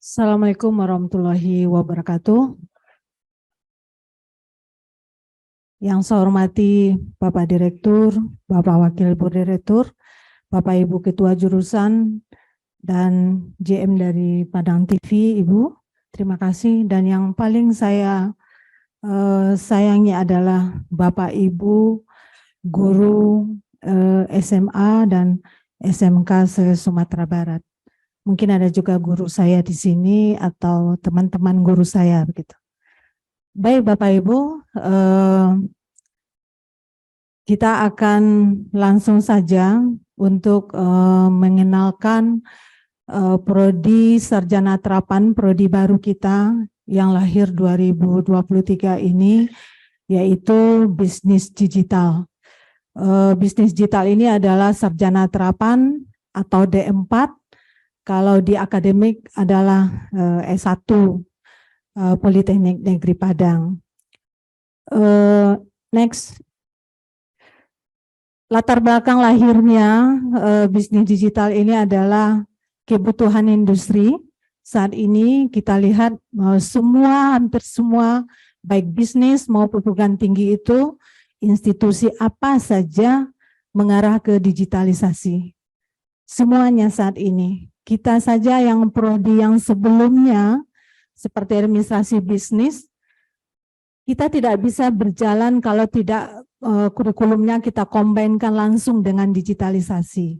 Assalamualaikum warahmatullahi wabarakatuh. Yang saya hormati Bapak Direktur, Bapak Wakil Direktur, Bapak Ibu Ketua Jurusan, dan JM dari Padang TV, Ibu. Terima kasih. Dan yang paling saya sayangi adalah Bapak Ibu, guru SMA dan SMK se-Sumatera Barat. Mungkin ada juga guru saya di sini atau teman-teman guru saya begitu. Baik Bapak Ibu, kita akan langsung saja untuk mengenalkan prodi sarjana terapan prodi baru kita yang lahir 2023 ini, yaitu bisnis digital. Bisnis digital ini adalah sarjana terapan atau D4. Kalau di akademik adalah S1 Politeknik Negeri Padang. Next, latar belakang lahirnya bisnis digital ini adalah kebutuhan industri. Saat ini kita lihat hampir semua baik bisnis maupun perguruan tinggi itu institusi apa saja mengarah ke digitalisasi. Semuanya saat ini. Kita saja yang prodi yang sebelumnya seperti administrasi bisnis, kita tidak bisa berjalan kalau tidak kurikulumnya kita kombinkan langsung dengan digitalisasi.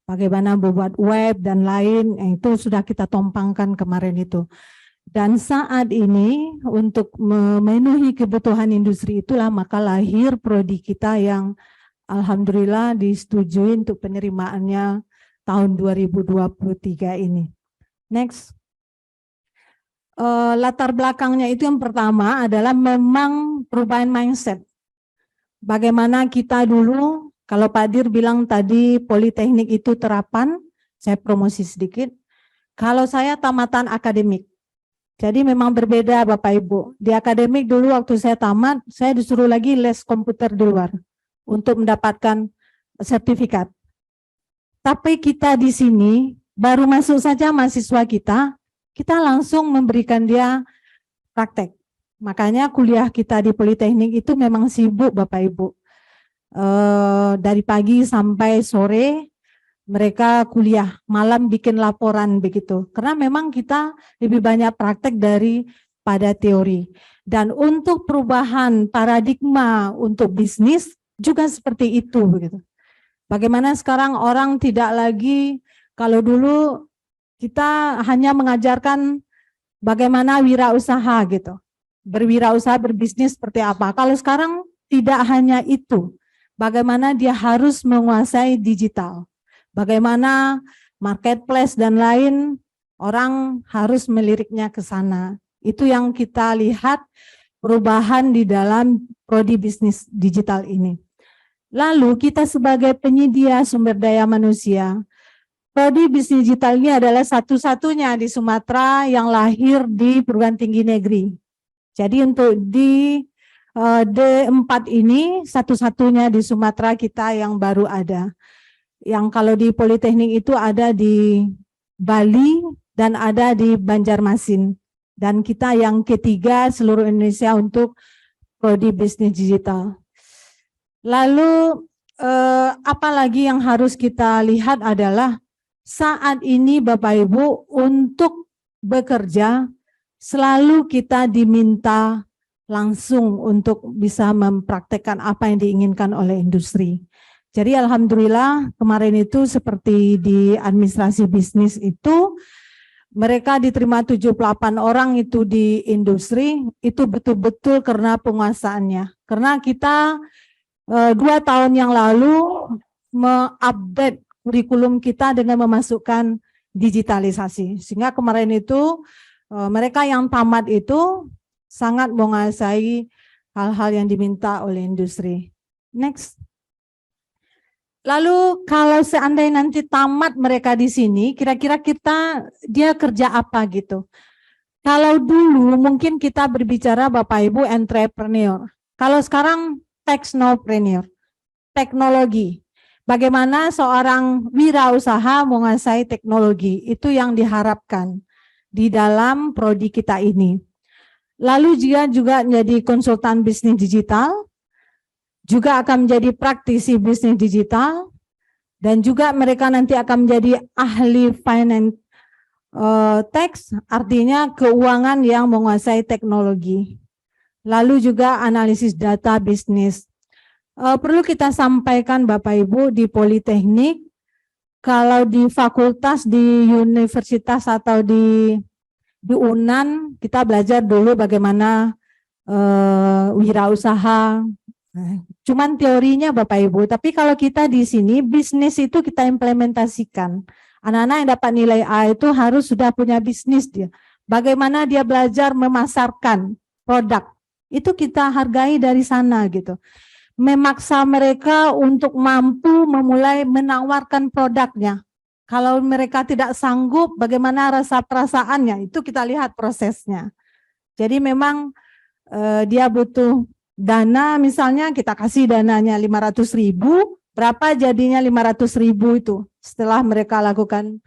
Bagaimana membuat web dan lain, itu sudah kita tompangkan kemarin itu. Dan saat ini untuk memenuhi kebutuhan industri itulah maka lahir prodi kita yang alhamdulillah disetujui untuk penerimaannya tahun 2023 ini. Next. Latar belakangnya itu yang pertama adalah memang perubahan mindset. Bagaimana kita dulu, kalau Pak Dir bilang tadi politeknik itu terapan, saya promosi sedikit. Kalau saya tamatan akademik. Jadi memang berbeda Bapak Ibu. Di akademik dulu waktu saya tamat, saya disuruh lagi les komputer di luar untuk mendapatkan sertifikat. Tapi kita di sini baru masuk saja mahasiswa kita langsung memberikan dia praktek. Makanya kuliah kita di Politeknik itu memang sibuk Bapak Ibu. Dari pagi sampai sore mereka kuliah, malam bikin laporan begitu. Karena memang kita lebih banyak praktek daripada teori. Dan untuk perubahan paradigma untuk bisnis juga seperti itu begitu. Bagaimana sekarang orang tidak lagi, kalau dulu kita hanya mengajarkan bagaimana wirausaha gitu. Berwirausaha, berbisnis seperti apa. Kalau sekarang tidak hanya itu. Bagaimana dia harus menguasai digital. Bagaimana marketplace dan lain, orang harus meliriknya ke sana. Itu yang kita lihat perubahan di dalam prodi bisnis digital ini. Lalu kita sebagai penyedia sumber daya manusia, prodi bisnis digital ini adalah satu-satunya di Sumatera yang lahir di perguruan tinggi negeri. Jadi untuk di D4 ini satu-satunya di Sumatera kita yang baru ada. Yang kalau di Politeknik itu ada di Bali dan ada di Banjarmasin. Dan kita yang ketiga seluruh Indonesia untuk prodi bisnis digital. Lalu apalagi yang harus kita lihat adalah saat ini Bapak Ibu untuk bekerja selalu kita diminta langsung untuk bisa mempraktekkan apa yang diinginkan oleh industri. Jadi alhamdulillah kemarin itu seperti di administrasi bisnis itu mereka diterima 78 orang itu di industri itu betul-betul karena penguasaannya. Karena kita 2 tahun yang lalu mengupdate kurikulum kita dengan memasukkan digitalisasi. Sehingga kemarin itu mereka yang tamat itu sangat menguasai hal-hal yang diminta oleh industri. Next. Lalu kalau seandainya nanti tamat mereka di sini, kira-kira dia kerja apa gitu. Kalau dulu mungkin kita berbicara Bapak Ibu entrepreneur. Kalau sekarang technopreneur, teknologi. Bagaimana seorang wirausaha menguasai teknologi, itu yang diharapkan. di dalam prodi kita ini. Lalu dia juga menjadi konsultan bisnis digital, juga akan menjadi praktisi bisnis digital, dan juga mereka nanti akan menjadi ahli finance tax, artinya keuangan yang menguasai teknologi. Lalu juga analisis data bisnis. Perlu kita sampaikan Bapak Ibu, di Politeknik, kalau di fakultas, di universitas atau di UNAN, kita belajar dulu bagaimana wirausaha. Cuman teorinya Bapak Ibu, tapi kalau kita di sini bisnis itu kita implementasikan. Anak-anak yang dapat nilai A itu harus sudah punya bisnis dia. Bagaimana dia belajar memasarkan produk, itu kita hargai dari sana gitu. Memaksa mereka untuk mampu memulai menawarkan produknya. Kalau mereka tidak sanggup, bagaimana rasa perasaannya, itu kita lihat prosesnya. Jadi memang dia butuh dana, misalnya kita kasih dananya 500.000, berapa jadinya 500.000 itu setelah mereka lakukan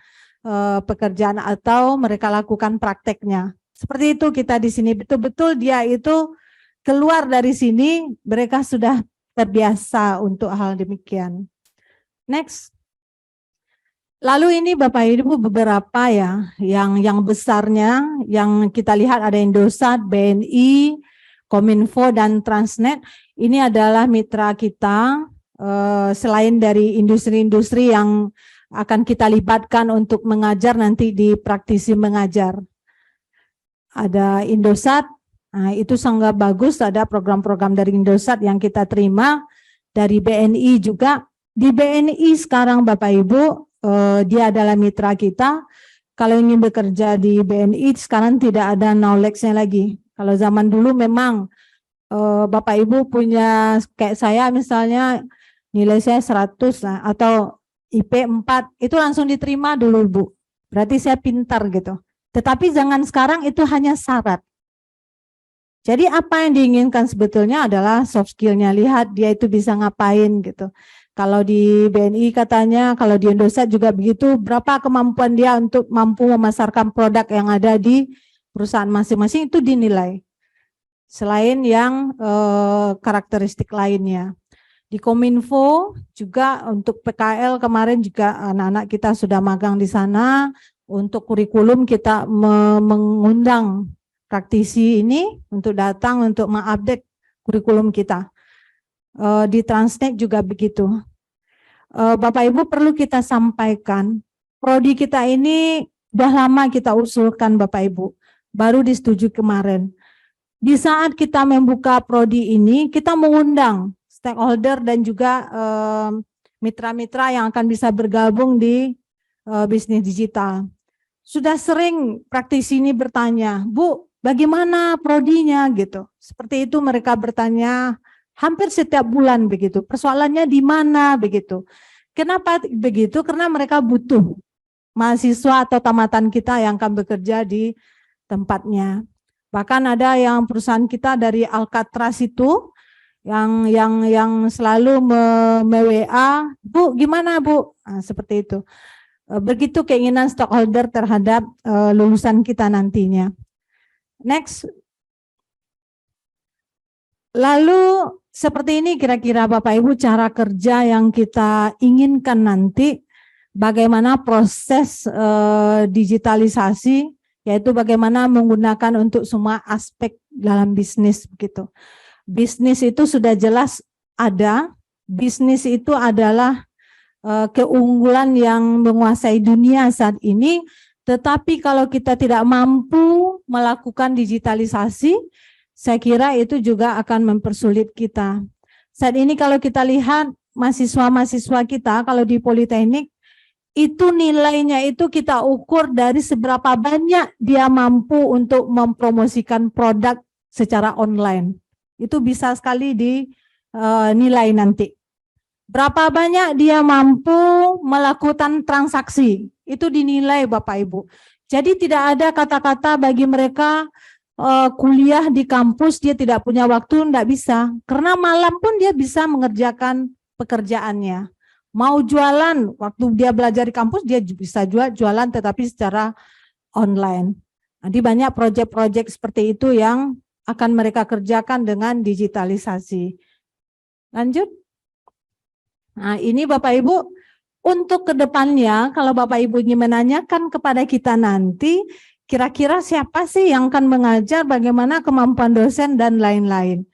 pekerjaan atau mereka lakukan prakteknya. Seperti itu kita di sini, betul-betul dia itu keluar dari sini, mereka sudah terbiasa untuk hal demikian. Next. Lalu ini Bapak Ibu beberapa ya, yang besarnya, yang kita lihat ada Indosat, BNI, Kominfo, dan Transnet. Ini adalah mitra kita, selain dari industri-industri yang akan kita libatkan untuk mengajar nanti di praktisi mengajar. Ada Indosat, nah itu sangat bagus, ada program-program dari Indosat yang kita terima, dari BNI juga. Di BNI sekarang Bapak Ibu, dia adalah mitra kita. Kalau ingin bekerja di BNI sekarang tidak ada knowledge-nya lagi. Kalau zaman dulu memang Bapak Ibu punya, kayak saya misalnya nilai saya 100 lah, atau IP 4, itu langsung diterima dulu Bu. Berarti saya pintar gitu. Tetapi jangan sekarang itu hanya syarat. Jadi apa yang diinginkan sebetulnya adalah soft skill-nya, lihat dia itu bisa ngapain gitu. Kalau di BNI katanya, kalau di Indosat juga begitu, berapa kemampuan dia untuk mampu memasarkan produk yang ada di perusahaan masing-masing, itu dinilai. Selain yang karakteristik lainnya. Di Kominfo juga untuk PKL kemarin juga anak-anak kita sudah magang di sana. Untuk kurikulum kita mengundang praktisi ini untuk datang untuk mengupdate kurikulum kita. Di Transnet juga begitu. Bapak Ibu perlu kita sampaikan, prodi kita ini udah lama kita usulkan Bapak Ibu, baru disetujui kemarin. Di saat kita membuka prodi ini, kita mengundang stakeholder dan juga mitra-mitra yang akan bisa bergabung di bisnis digital. Sudah sering praktisi ini bertanya, Bu, bagaimana prodinya gitu. Seperti itu mereka bertanya hampir setiap bulan begitu. Persoalannya di mana begitu. Kenapa begitu? Karena mereka butuh mahasiswa atau tamatan kita yang akan bekerja di tempatnya. Bahkan ada yang perusahaan kita dari Alcatraz itu yang selalu me-WA, Bu, gimana Bu? Nah, seperti itu. Begitu keinginan stakeholder terhadap lulusan kita nantinya. Next. Lalu seperti ini kira-kira Bapak Ibu cara kerja yang kita inginkan nanti, bagaimana proses digitalisasi, yaitu bagaimana menggunakan untuk semua aspek dalam bisnis begitu. Bisnis itu sudah jelas ada, bisnis itu adalah keunggulan yang menguasai dunia saat ini, tetapi kalau kita tidak mampu melakukan digitalisasi, saya kira itu juga akan mempersulit kita. Saat ini kalau kita lihat mahasiswa-mahasiswa kita, kalau di Politeknik, itu nilainya itu kita ukur dari seberapa banyak dia mampu untuk mempromosikan produk secara online. Itu bisa sekali dinilai nanti. Berapa banyak dia mampu melakukan transaksi, itu dinilai Bapak Ibu. Jadi tidak ada kata-kata bagi mereka kuliah di kampus dia tidak punya waktu, tidak bisa. Karena malam pun dia bisa mengerjakan pekerjaannya. Mau jualan, waktu dia belajar di kampus dia bisa jualan tetapi secara online. Nanti banyak proyek-proyek seperti itu yang akan mereka kerjakan dengan digitalisasi. Lanjut. Nah, ini Bapak Ibu, untuk kedepannya kalau Bapak Ibu ingin menanyakan kepada kita nanti, kira-kira siapa sih yang akan mengajar, bagaimana kemampuan dosen dan lain-lain.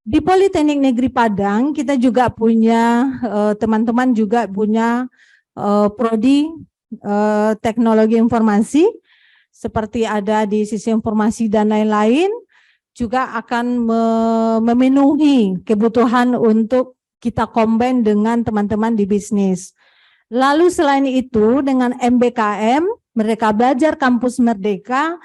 Di Politeknik Negeri Padang kita juga punya, teman-teman juga punya prodi teknologi informasi, seperti ada di sisi informasi dan lain-lain, juga akan memenuhi kebutuhan untuk kita combine dengan teman-teman di bisnis. Lalu selain itu dengan MBKM, Merdeka Belajar Kampus Merdeka,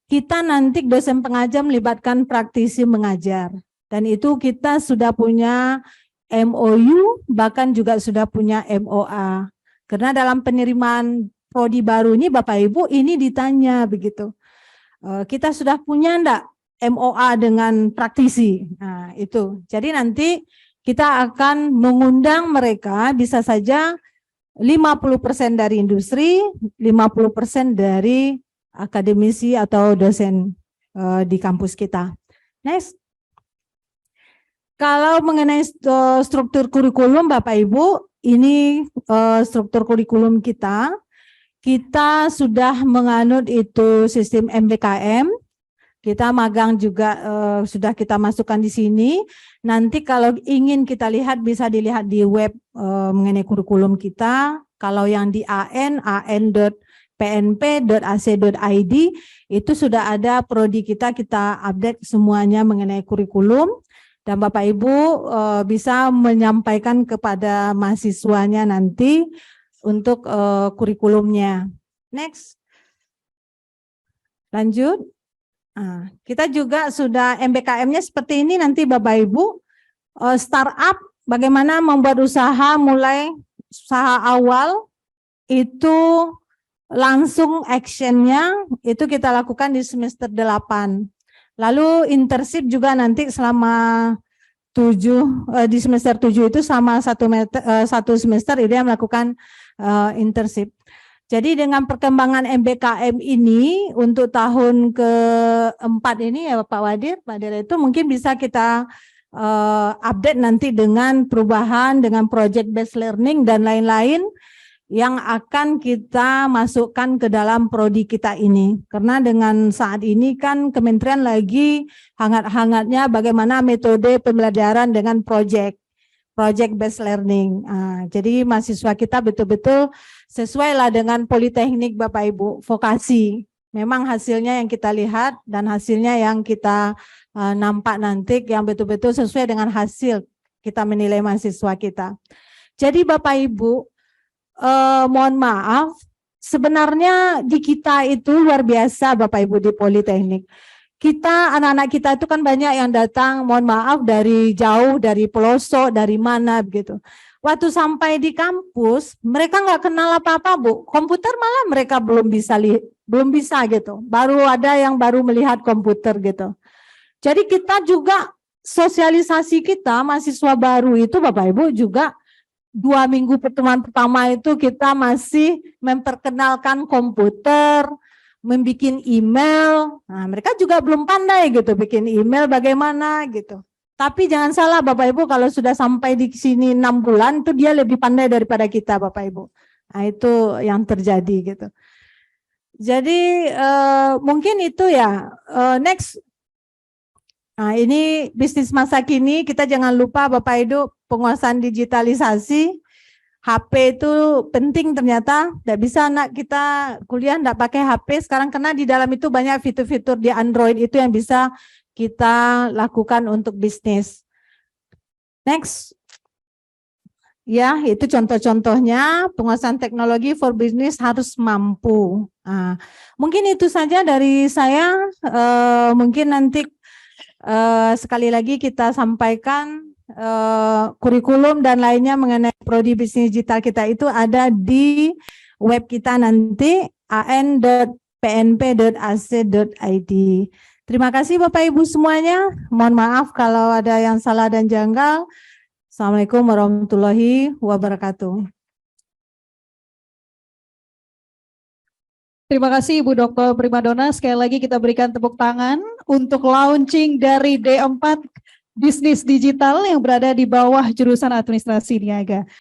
kita nanti dosen pengajar melibatkan praktisi mengajar. Dan itu kita sudah punya MOU, bahkan juga sudah punya MOA. Karena dalam penerimaan prodi baru ini Bapak Ibu ini ditanya begitu. Kita sudah punya enggak MOA dengan praktisi? Nah, itu. Jadi nanti kita akan mengundang mereka, bisa saja 50% dari industri, 50% dari akademisi atau dosen di kampus kita. Next. Kalau mengenai struktur kurikulum Bapak Ibu, ini struktur kurikulum kita sudah menganut itu sistem MBKM. Kita magang juga sudah kita masukkan di sini. Nanti kalau ingin kita lihat bisa dilihat di web mengenai kurikulum kita. Kalau yang di an.pnp.ac.id itu sudah ada prodi kita update semuanya mengenai kurikulum. Dan Bapak Ibu bisa menyampaikan kepada mahasiswanya nanti untuk kurikulumnya. Next. Lanjut. Nah, kita juga sudah MBKM-nya seperti ini nanti Bapak Ibu. Startup, bagaimana membuat usaha mulai usaha awal, itu langsung action-nya itu kita lakukan di semester 8. Lalu internship juga nanti selama di semester 7 itu sama satu semester itu yang melakukan internship. Jadi dengan perkembangan MBKM ini untuk tahun keempat ini ya Pak Wadir itu mungkin bisa kita update nanti dengan perubahan, dengan project based learning dan lain-lain yang akan kita masukkan ke dalam prodi kita ini. Karena dengan saat ini kan kementerian lagi hangat-hangatnya bagaimana metode pembelajaran dengan project based learning. Jadi mahasiswa kita betul-betul sesuai lah dengan politeknik Bapak Ibu, vokasi. Memang hasilnya yang kita lihat dan hasilnya yang kita nampak nanti yang betul-betul sesuai dengan hasil kita menilai mahasiswa kita. Jadi Bapak Ibu, mohon maaf, sebenarnya di kita itu luar biasa Bapak Ibu di Politeknik. Kita, anak-anak kita itu kan banyak yang datang, mohon maaf dari jauh, dari pelosok, dari mana begitu. Waktu sampai di kampus, mereka nggak kenal apa-apa Bu. Komputer malah mereka belum bisa gitu. Baru ada yang baru melihat komputer gitu. Jadi kita juga sosialisasi kita mahasiswa baru itu Bapak Ibu juga 2 minggu pertemuan pertama itu kita masih memperkenalkan komputer, membikin email. Nah, mereka juga belum pandai gitu bikin email bagaimana gitu. Tapi jangan salah Bapak Ibu, kalau sudah sampai di sini 6 bulan itu dia lebih pandai daripada kita Bapak Ibu. Nah, itu yang terjadi gitu. Jadi mungkin itu ya. Next. Nah, ini bisnis masa kini, kita jangan lupa Bapak Ibu penguasaan digitalisasi. HP itu penting ternyata, tidak bisa anak kita kuliah tidak pakai HP sekarang karena di dalam itu banyak fitur-fitur di Android itu yang bisa kita lakukan untuk bisnis. Next. Ya, itu contoh-contohnya penguasaan teknologi for business harus mampu. Nah, mungkin itu saja dari saya, mungkin nanti sekali lagi kita sampaikan kurikulum dan lainnya mengenai prodi bisnis digital kita itu ada di web kita nanti an.pnp.ac.id. Terima kasih Bapak Ibu semuanya. Mohon maaf kalau ada yang salah dan janggal. Assalamualaikum warahmatullahi wabarakatuh. Terima kasih Ibu Dr. Primadona. Sekali lagi kita berikan tepuk tangan untuk launching dari D4 Bisnis Digital yang berada di bawah jurusan Administrasi Niaga.